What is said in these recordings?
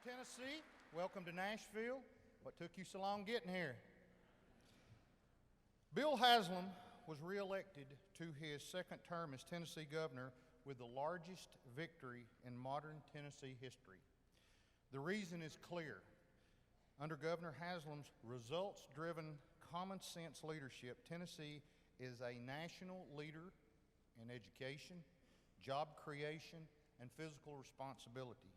Tennessee. Welcome to Nashville. What took you so long getting here? Bill Haslam was reelected to his second term as Tennessee governor with the largest victory in modern Tennessee history. The reason is clear. Under Governor Haslam's results-driven, common-sense leadership, Tennessee is a national leader in education, job creation, and physical responsibility.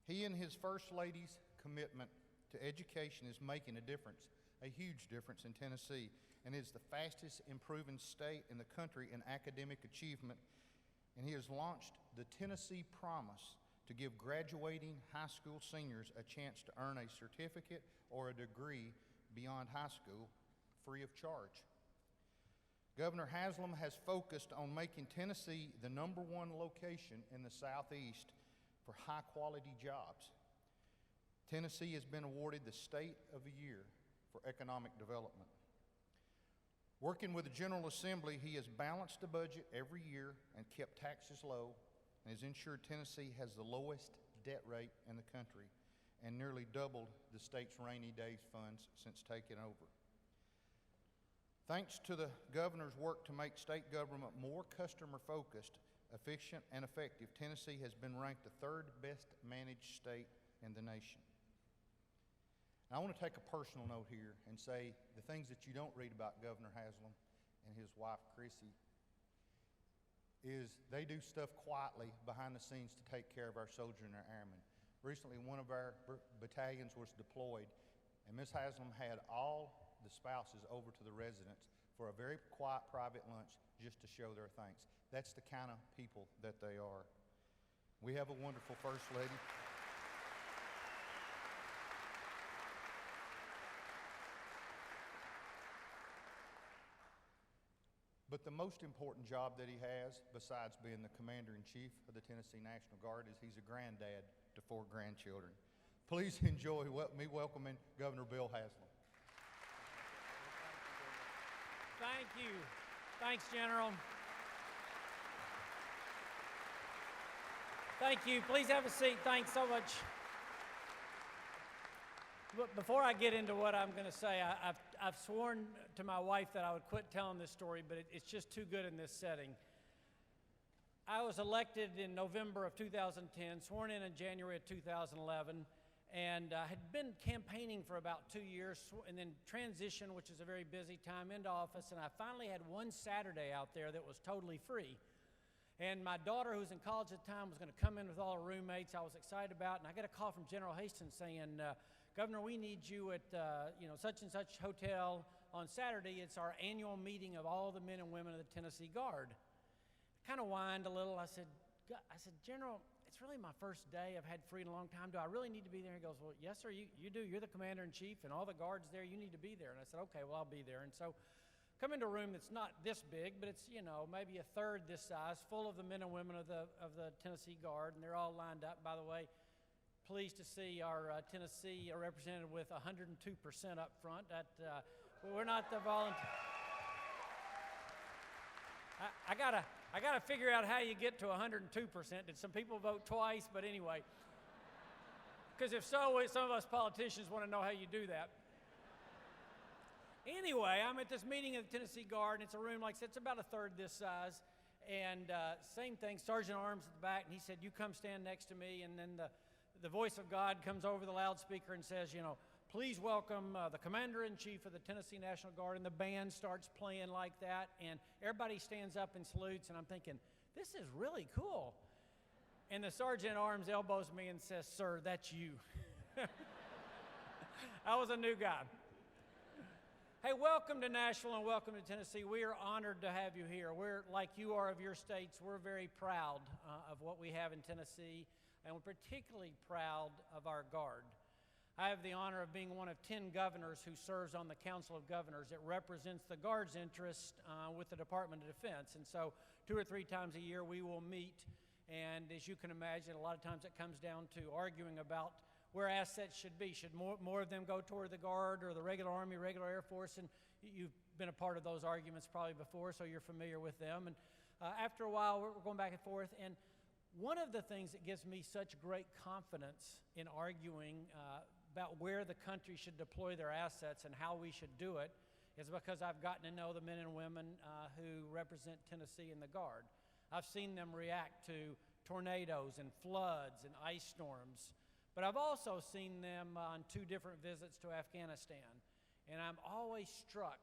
He and his First Lady's commitment to education is making a difference, a huge difference in Tennessee, and is the fastest improving state in the country in academic achievement. And he has launched the Tennessee Promise to give graduating high school seniors a chance to earn a certificate or a degree beyond high school free of charge. Governor Haslam has focused on making Tennessee the #1 location in the Southeast for high-quality jobs. Tennessee has been awarded the State of the Year for economic development. Working with the General Assembly, he has balanced the budget every year and kept taxes low, and has ensured Tennessee has the lowest debt rate in the country and nearly doubled the state's rainy days funds since taking over. Thanks to the governor's work to make state government more customer-focused, efficient, and effective, Tennessee has been ranked the 3rd best managed state in the nation. And I want to take a personal note here and say the things that you don't read about Governor Haslam and his wife, Chrissy, is they do stuff quietly behind the scenes to take care of our soldiers and our airmen. Recently, one of our battalions was deployed, and Ms. Haslam had all the spouses over to the residence for a very quiet private lunch just to show their thanks. That's the kind of people that they are. We have a wonderful First Lady. But the most important job that he has, besides being the Commander-in-Chief of the Tennessee National Guard, is he's a granddad to 4 grandchildren. Please enjoy me welcoming Governor Bill Haslam. Thank you. Thanks, General. Thank you. Please have a seat. Thanks so much. But before I get into what I'm going to say, I've sworn to my wife that I would quit telling this story, but it's just too good in this setting. I was elected in November of 2010, sworn in January of 2011, and had been campaigning for about 2 years, and then transition, which is a very busy time, into office, and I finally had one Saturday out there that was totally free. And my daughter, who was in college at the time, was going to come in with all her roommates. I was excited about it, and I got a call from General Haston saying, Governor, we need you at such and such hotel on Saturday. It's our annual meeting of all the men and women of the Tennessee Guard. I kind of whined a little. I said, General, it's really my first day. I've had free in a long time. Do I really need to be there? He goes, well, yes, sir, you do. You're the Commander-in-Chief, and all the guards there, you need to be there. And I said, okay, well, I'll be there. And so come into a room that's not this big, but it's, maybe a third this size, full of the men and women of the Tennessee Guard, and they're all lined up. By the way, pleased to see our Tennessee represented with 102% up front. We're not the volunteer. I gotta figure out how you get to 102%. Did some people vote twice? But anyway, because if so, some of us politicians want to know how you do that. Anyway, I'm at this meeting of the Tennessee Guard, and it's a room like it's about a third this size, and same thing, Sergeant Arms at the back, and he said, you come stand next to me, and then the voice of God comes over the loudspeaker and says, please welcome the Commander-in-Chief of the Tennessee National Guard, and the band starts playing like that, and everybody stands up and salutes, and I'm thinking, this is really cool. And the Sergeant at Arms elbows me and says, sir, that's you. I was a new guy. Hey, welcome to Nashville and welcome to Tennessee. We are honored to have you here. We're, like you are of your states, we're very proud of what we have in Tennessee, and we're particularly proud of our Guard. I have the honor of being one of 10 governors who serves on the Council of Governors. It represents the Guard's interest with the Department of Defense. And so 2 or 3 times a year we will meet, and as you can imagine, a lot of times it comes down to arguing about where assets should be. Should more of them go toward the Guard or the regular Army, regular Air Force? And you've been a part of those arguments probably before, so you're familiar with them. And after a while, we're going back and forth. And One of the things that gives me such great confidence in arguing about where the country should deploy their assets and how we should do it is because I've gotten to know the men and women who represent Tennessee in the Guard. I've seen them react to tornadoes and floods and ice storms, but I've also seen them on 2 different visits to Afghanistan, and I'm always struck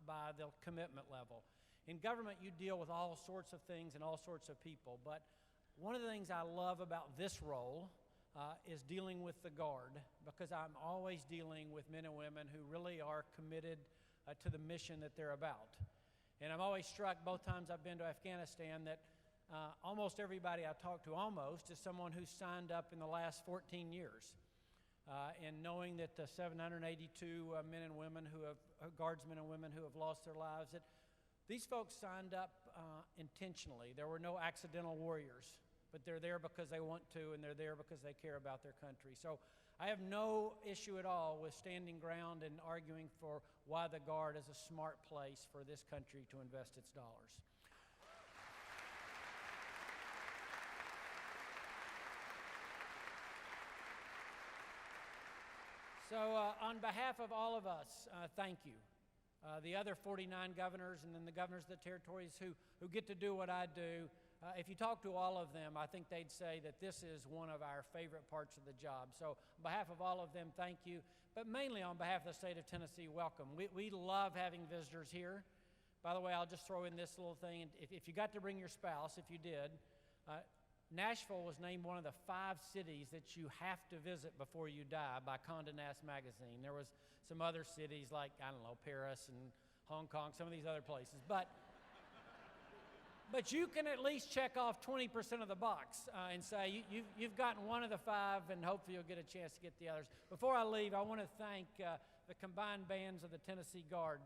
by the commitment level. In government, you deal with all sorts of things and all sorts of people, but one of the things I love about this role is dealing with the Guard, because I'm always dealing with men and women who really are committed to the mission that they're about. And I'm always struck both times I've been to Afghanistan that almost everybody I talk to is someone who's signed up in the last 14 years. And knowing that the 782 men and women Guardsmen and women who have lost their lives, that these folks signed up intentionally. There were no accidental warriors, but they're there because they want to, and they're there because they care about their country. So I have no issue at all with standing ground and arguing for why the Guard is a smart place for this country to invest its dollars. So on behalf of all of us, thank you. The other 49 governors and then the governors of the territories who get to do what I do, if you talk to all of them, I think they'd say that this is one of our favorite parts of the job. So on behalf of all of them, thank you. But mainly on behalf of the state of Tennessee, welcome. We love having visitors here. By the way, I'll just throw in this little thing. If you got to bring your spouse, if you did, Nashville was named one of the 5 cities that you have to visit before you die by Condé Nast magazine. There was some other cities like, I don't know, Paris and Hong Kong, some of these other places. But you can at least check off 20% of the box and say you've gotten one of the 5, and hopefully you'll get a chance to get the others. Before I leave, I want to thank the combined bands of the Tennessee Guard.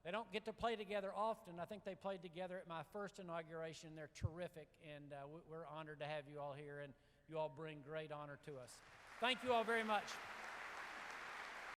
They don't get to play together often. I think they played together at my first inauguration. They're terrific, and we're honored to have you all here, and you all bring great honor to us. Thank you all very much.